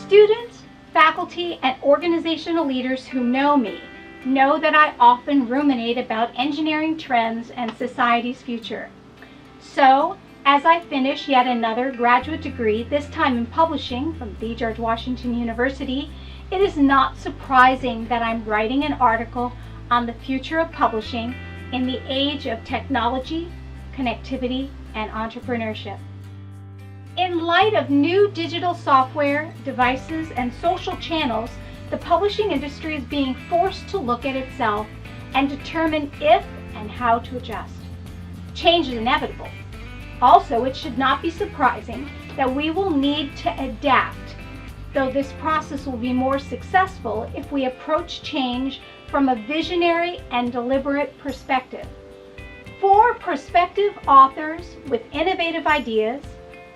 Students, faculty, and organizational leaders who know me know that I often ruminate about engineering trends and society's future. So, as I finish yet another graduate degree, this time in publishing from the George Washington University, it is not surprising that I'm writing an article on the future of publishing in the age of technology, connectivity, and entrepreneurship. In light of new digital software, devices, and social channels, the publishing industry is being forced to look at itself and determine if and how to adjust. Change is inevitable. Also, it should not be surprising that we will need to adapt, though this process will be more successful if we approach change from a visionary and deliberate perspective. For prospective authors with innovative ideas,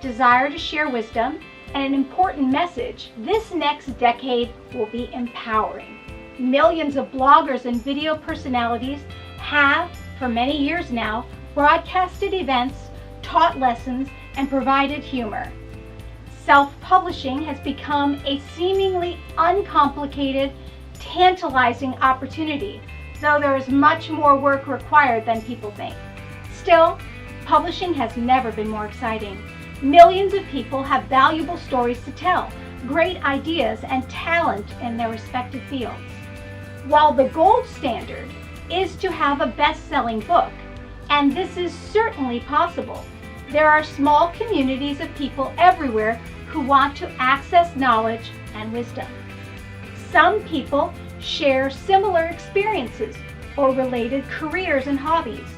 desire to share wisdom, and an important message, this next decade will be empowering. Millions of bloggers and video personalities have, for many years now, broadcasted events, taught lessons, and provided humor. Self-publishing has become a seemingly uncomplicated, tantalizing opportunity, though there is much more work required than people think. Still, publishing has never been more exciting. Millions of people have valuable stories to tell, great ideas, and talent in their respective fields. While the gold standard is to have a best-selling book, and this is certainly possible, there are small communities of people everywhere who want to access knowledge and wisdom. Some people share similar experiences or related careers and hobbies.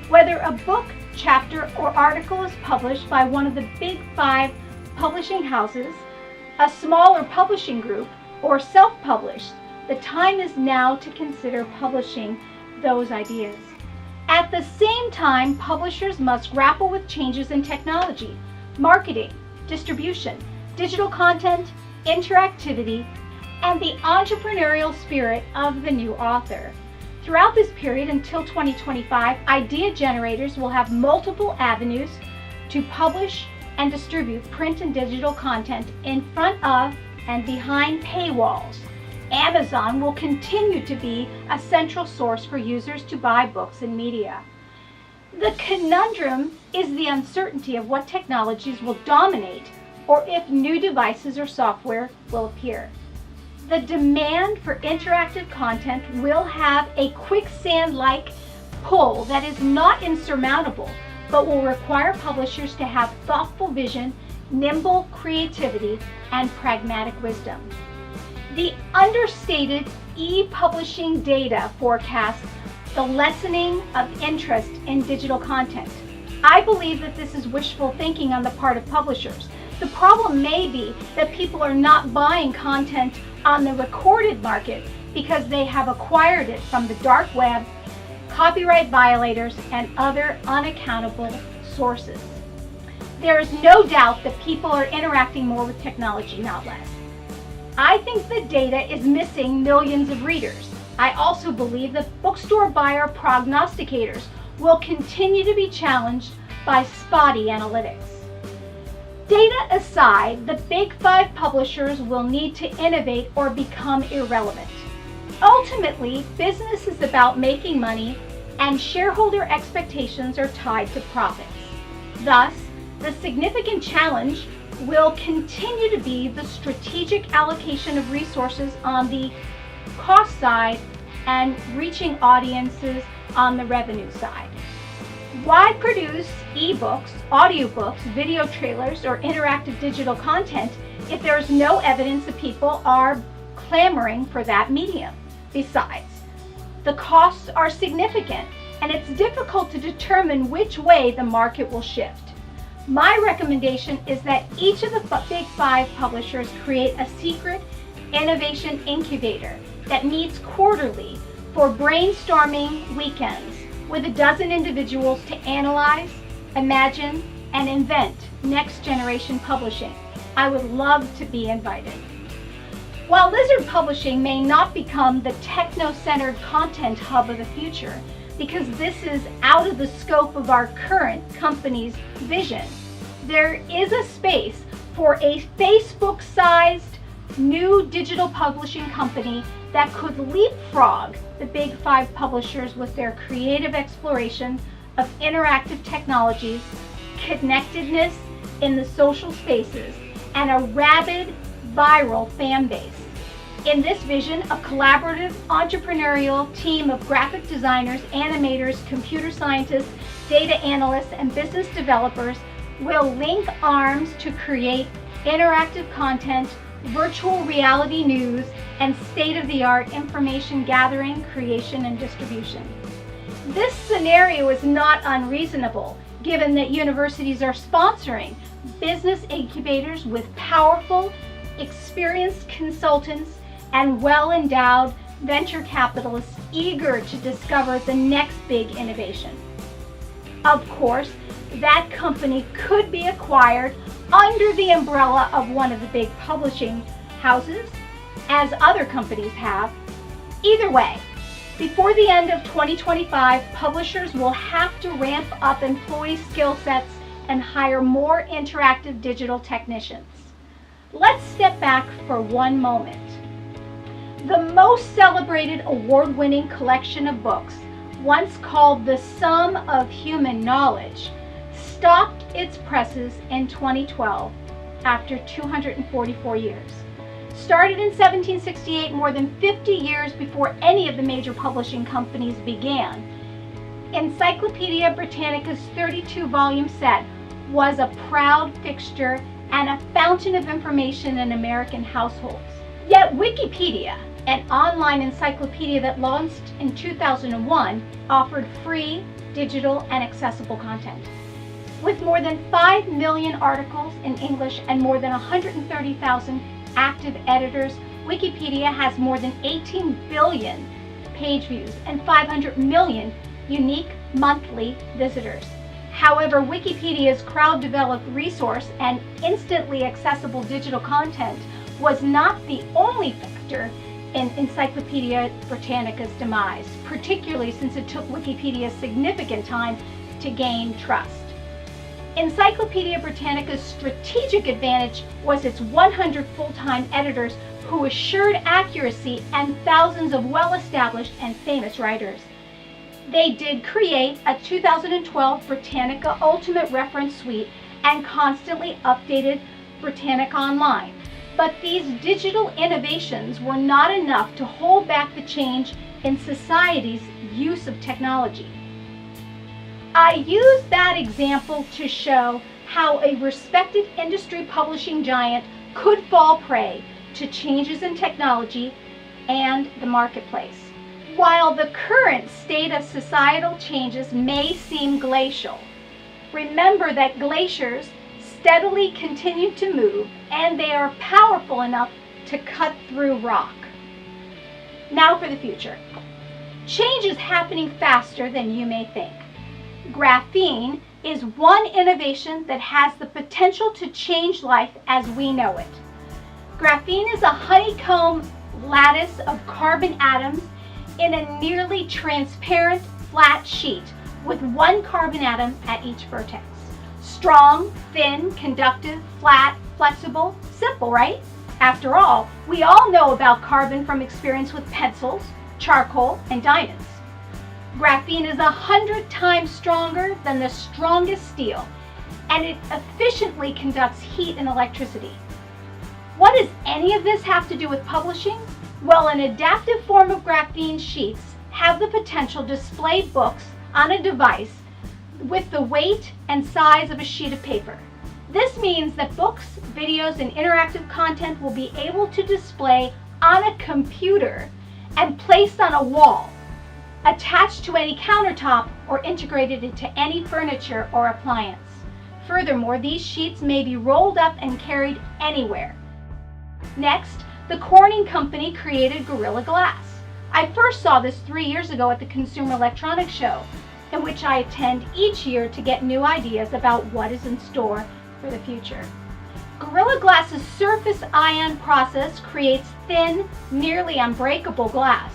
Whether a book, chapter, or article is published by one of the big 5 publishing houses, a smaller publishing group, or self-published, the time is now to consider publishing those ideas. At the same time, publishers must grapple with changes in technology, marketing, distribution, digital content, interactivity, and the entrepreneurial spirit of the new author. Throughout this period until 2025, idea generators will have multiple avenues to publish and distribute print and digital content in front of and behind paywalls. Amazon will continue to be a central source for users to buy books and media. The conundrum is the uncertainty of what technologies will dominate or if new devices or software will appear. The demand for interactive content will have a quicksand-like pull that is not insurmountable, but will require publishers to have thoughtful vision, nimble creativity, and pragmatic wisdom. The understated e-publishing data forecasts the lessening of interest in digital content. I believe that this is wishful thinking on the part of publishers. The problem may be that people are not buying content on the recorded market because they have acquired it from the dark web, copyright violators, and other unaccountable sources. There is no doubt that people are interacting more with technology, not less. I think the data is missing millions of readers. I also believe that bookstore buyer prognosticators will continue to be challenged by spotty analytics. Data aside, the big 5 publishers will need to innovate or become irrelevant. Ultimately, business is about making money, and shareholder expectations are tied to profits. Thus, the significant challenge will continue to be the strategic allocation of resources on the cost side and reaching audiences on the revenue side. Why produce ebooks, audiobooks, video trailers, or interactive digital content if there's no evidence that people are clamoring for that medium? Besides, the costs are significant, and it's difficult to determine which way the market will shift. My recommendation is that each of the big 5 publishers create a secret innovation incubator that meets quarterly for brainstorming weekends with a dozen individuals to analyze, imagine, and invent next generation publishing. I would love to be invited. While Lizard Publishing may not become the techno-centered content hub of the future, because this is out of the scope of our current company's vision, there is a space for a Facebook-sized new digital publishing company that could leapfrog the big five publishers with their creative exploration of interactive technologies, connectedness in the social spaces, and a rabid, viral fan base. In this vision, a collaborative, entrepreneurial team of graphic designers, animators, computer scientists, data analysts, and business developers will link arms to create interactive content, virtual reality news, and state-of-the-art information gathering, creation, and distribution. This scenario is not unreasonable, given that universities are sponsoring business incubators with powerful, experienced consultants and well-endowed venture capitalists eager to discover the next big innovation. Of course, that company could be acquired under the umbrella of one of the big publishing houses, as other companies have. Either way, before the end of 2025, publishers will have to ramp up employee skill sets and hire more interactive digital technicians. Let's step back for one moment. The most celebrated award-winning collection of books, once called the Sum of Human Knowledge, stopped its presses in 2012 after 244 years. Started in 1768, more than 50 years before any of the major publishing companies began, Encyclopedia Britannica's 32-volume set was a proud fixture and a fountain of information in American households. Yet Wikipedia, an online encyclopedia that launched in 2001, offered free, digital, and accessible content. With more than 5 million articles in English and more than 130,000 active editors, Wikipedia has more than 18 billion page views and 500 million unique monthly visitors. However, Wikipedia's crowd-developed resource and instantly accessible digital content was not the only factor in Encyclopedia Britannica's demise, particularly since it took Wikipedia significant time to gain trust. Encyclopedia Britannica's strategic advantage was its 100 full-time editors who assured accuracy and thousands of well-established and famous writers. They did create a 2012 Britannica Ultimate Reference Suite and constantly updated Britannica Online. But these digital innovations were not enough to hold back the change in society's use of technology. I use that example to show how a respected industry publishing giant could fall prey to changes in technology and the marketplace. While the current state of societal changes may seem glacial, remember that glaciers steadily continue to move and they are powerful enough to cut through rock. Now for the future. Change is happening faster than you may think. Graphene is one innovation that has the potential to change life as we know it. Graphene is a honeycomb lattice of carbon atoms in a nearly transparent flat sheet with one carbon atom at each vertex. Strong, thin, conductive, flat, flexible, simple, right? After all, we all know about carbon from experience with pencils, charcoal, and diamonds. Graphene is 100 times stronger than the strongest steel, and it efficiently conducts heat and electricity. What does any of this have to do with publishing? Well, an adaptive form of graphene sheets have the potential to display books on a device with the weight and size of a sheet of paper. This means that books, videos, and interactive content will be able to display on a computer and placed on a wall, attached to any countertop, or integrated into any furniture or appliance. Furthermore, these sheets may be rolled up and carried anywhere. Next, the Corning Company created Gorilla Glass. I first saw this 3 years ago at the Consumer Electronics Show, in which I attend each year to get new ideas about what is in store for the future. Gorilla Glass's surface ion process creates thin, nearly unbreakable glass.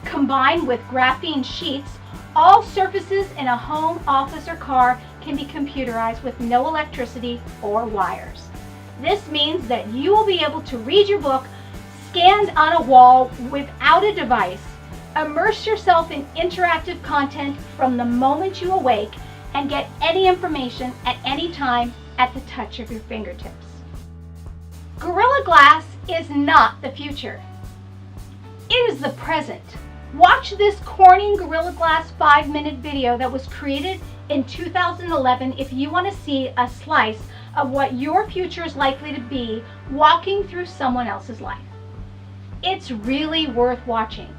Combined with graphene sheets, all surfaces in a home, office, or car can be computerized with no electricity or wires. This means that you will be able to read your book stand on a wall without a device, immerse yourself in interactive content from the moment you awake, and get any information at any time at the touch of your fingertips. Gorilla Glass is not the future. It is the present. Watch this Corning Gorilla Glass 5-minute video that was created in 2011 if you want to see a slice of what your future is likely to be walking through someone else's life. It's really worth watching.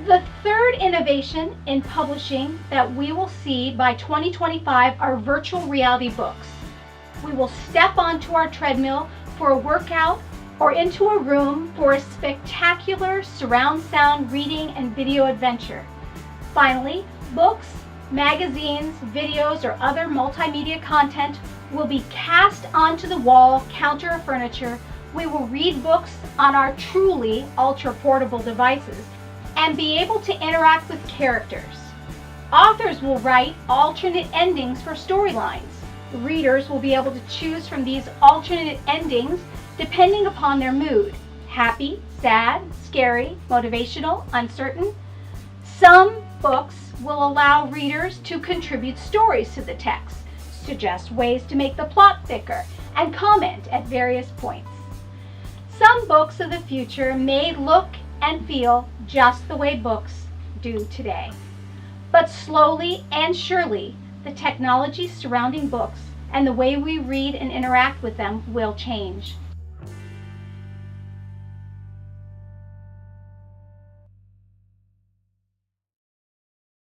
The third innovation in publishing that we will see by 2025 are virtual reality books. We will step onto our treadmill for a workout or into a room for a spectacular surround sound reading and video adventure. Finally, books, magazines, videos, or other multimedia content will be cast onto the wall, counter, or furniture. We will read books on our truly ultra-portable devices and be able to interact with characters. Authors will write alternate endings for storylines. Readers will be able to choose from these alternate endings depending upon their mood: happy, sad, scary, motivational, uncertain. Some books will allow readers to contribute stories to the text, suggest ways to make the plot thicker, and comment at various points. Some books of the future may look and feel just the way books do today. But slowly and surely, the technology surrounding books and the way we read and interact with them will change.